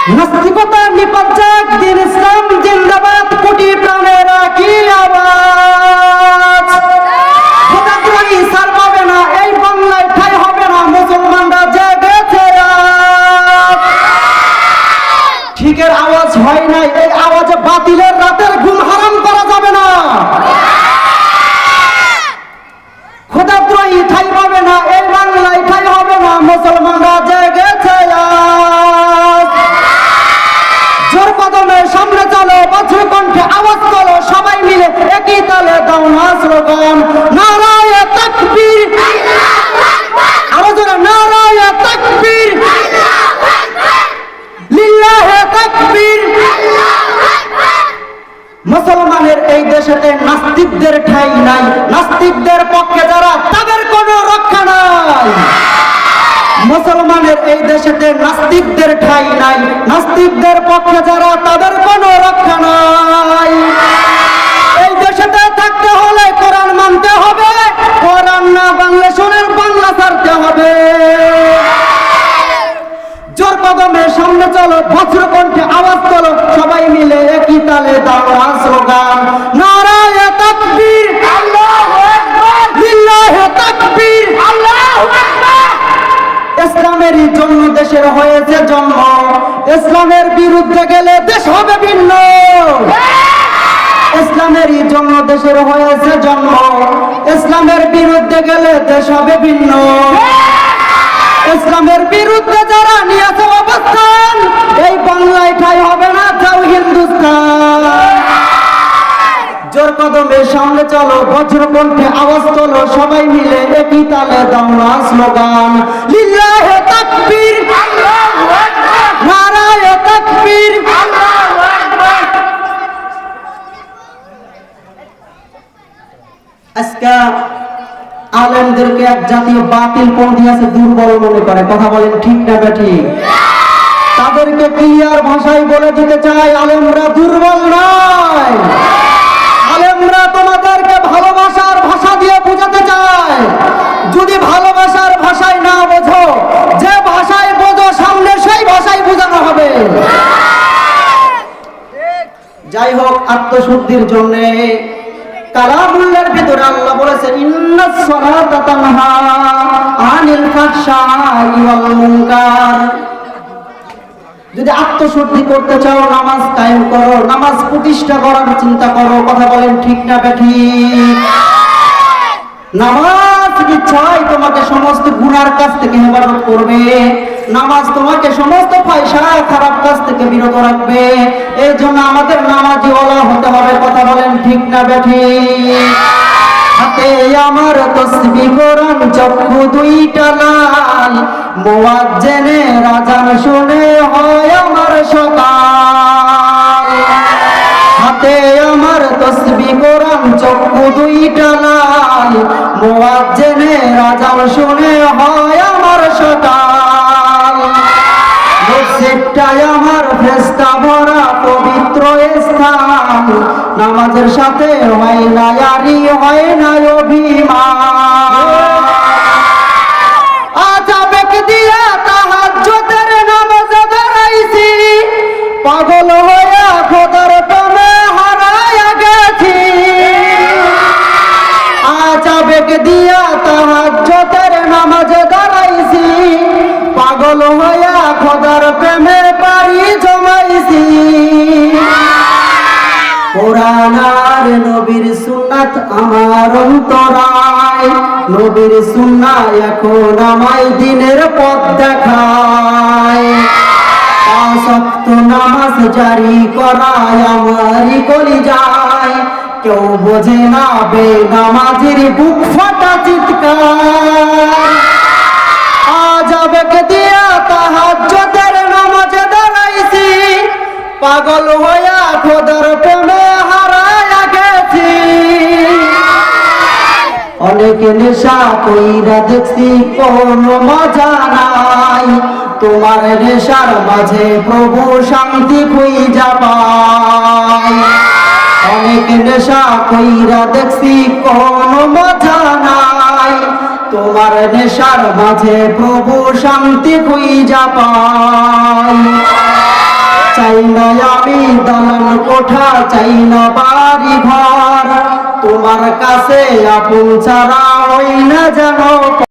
নাস্তিকতা নিপাত দিন ইসলাম জিন্দাবাদ কোটি প্রাণেরা কি আওয়াজ খোদাদ্রোহী সার পাবে না এই বাংলায় ঠাঁই হবে না মুসলমানরা জেগেছে আজ ঠিকের আওয়াজ হয় নাই এই আওয়াজে বাতিলের রাতের ঘুম হারাম করা যাবে না খোদাদ্রোহী ঠাঁই পাবে না এই বাংলায় ঠাঁই হবে না মুসলমানরা জেগেছে আজ জোর কদমে সামনে চলো বজ্র কণ্ঠে আওয়াজ তোলো সবাই মিলে একই তালে দাও না স্লোগান নারায়ে তাকবীর আরো জোরে নারায়ে তাকবীর লিল্লাহে তাকবীর মুসলমানের এই দেশেতে নাস্তিকদের ঠাঁই নাই নাস্তিকদের পক্ষে যারা তাদের কোনো রক্ষা নাই মুসলমানের এই দেশেতে নাস্তিকদের ঠাঁই নাই নাস্তিকদের পক্ষে যারা তাদের কোনো রক্ষা নাই এই দেশেতে থাকতে হলে কোরআন মানতে হবে কোরআন না বাংলা শোনেন বাংলা ছাড়তে হবে জোর কদমে সামনে চলো বজ্র কণ্ঠে আওয়াজ তোলো সবাই মিলে একই তালে দাও না স্লোগান নারায়ে তাকবীর আল্লাহু আকবার লিল্লাহি তাকবীর আল্লাহু আকবার ইসলামেরই জন্য দেশের হয়েছে জন্ম ইসলামের বিরুদ্ধে গেলে দেশ হবে ভিন্ন ইসলামেরই জন্য দেশের হয়েছে জন্ম ইসলামের বিরুদ্ধে গেলে দেশ হবে ভিন্ন ইসলামের বিরুদ্ধে যারা নিয়েছে অবস্থান এই বাংলায় ঠাঁই হবে না যাও হিন্দুস্তান জোর কদমে সামনে চলো বজ্র কণ্ঠে আওয়াজ তোলো সবাই মিলে একই তালে দাও না স্লোগান লিল্লাহে তাকবীর আল্লাহু আকবার নারায়ে তাকবীর আল্লাহু আকবার আজকে আলেমদেরকে এক জাতীয় বাতিল পন্থী আছে দুর্বল মনে করে কথা বলেন ঠিক না ঠিক তাদেরকে ক্লিয়ার ভাষায় বলে দিতে চাই আলেমরা দুর্বল নয় আলেমরা তোমাদেরকে ভালোবাসার ভাষা দিয়ে বোঝাতে চায় যদি ভালোবাসার ভাষায় না বোঝো যে ভাষায় বোঝো সামনে সেই ভাষায় বোঝানো হবে যাই হোক আত্মশুদ্ধির জন্য কালামুল্লাহর ভিতরে আল্লাহ বলেছেন ইন্নাস সালাতা তানহা আনিল ফাহশাই ওয়াল মুনকার যদি আত্মশুদ্ধি করতে চাও নামাজ কায়েম করো নামাজ প্রতিষ্ঠা করার চিন্তা করো কথা বলেন ঠিক না ঠিক নামাজ ইচ্ছাই তোমাকে সমস্ত গুনার কাছ থেকে হেফাজত করবে নামাজ তোমাকে সমস্ত ফাহিশা খারাপ কাজ থেকে বিরত রাখবে এই জন্য আমাদের নামাজি ওয়ালা হতে হবে কথা বলেন ঠিক না ঠিক হাতে আমার তাসবিহ কোরআন চক্ষু দুইটা লাল মুয়াজ্জিনের আযান শুনে হয় আমার সকাল হাতে আমার তাসবিহ কোরআন চক্ষু দুইটা লাল মুয়াজ্জিনের আযান শুনে হয় আমার সকাল মসজিদটাই আমার ফেরেশতা ভরা পবিত্র স্থান নামাজের সাথে হয় না ইয়ারি হয় না অভিমান আজ আবেগ দিয়া তাহাজ্জুদের নামাজে দাঁড়াইছি পাগল হইয়া খোদার প্রেমে হারায়া গেছি আজ আবেগ দিয়া তাহাজ্জুদের নামাজে দাঁড়াইছি পাগল হইয়া খোদার প্রেমে পারি জমাইছি কোরআন আর নবীর সুন্নাত আমার অন্তরায় নবীর সুন্নাহ এখন আমায় দিনের পথ দেখায় পাঁচ ওয়াক্ত নামাজ জারি করায় আমারই কলিজায় কেউ বোঝে না বেনামাজির বুক ফাটা চিৎকার আজ আবেগ দিয়া তাহাজ্জুদের নামাজে দাঁড়াইছি পাগল হইয়া খোদার প্রেমে হারায়া গেছি অনেক নেশা কইরা দেখছি কোনো মজা নাই তোমার নেশার মাঝে প্রভু শান্তি খুঁজা পাই অনেক নেশা কইরা দেখছি কোনো মজা নাই তোমার নেশার মাঝে প্রভু শান্তি খুঁজা পাই চাই না আমি দালান কোঠা, চাই না বাড়ি ঘর, তোমার কাছে আপন ছাড়া হই না যেন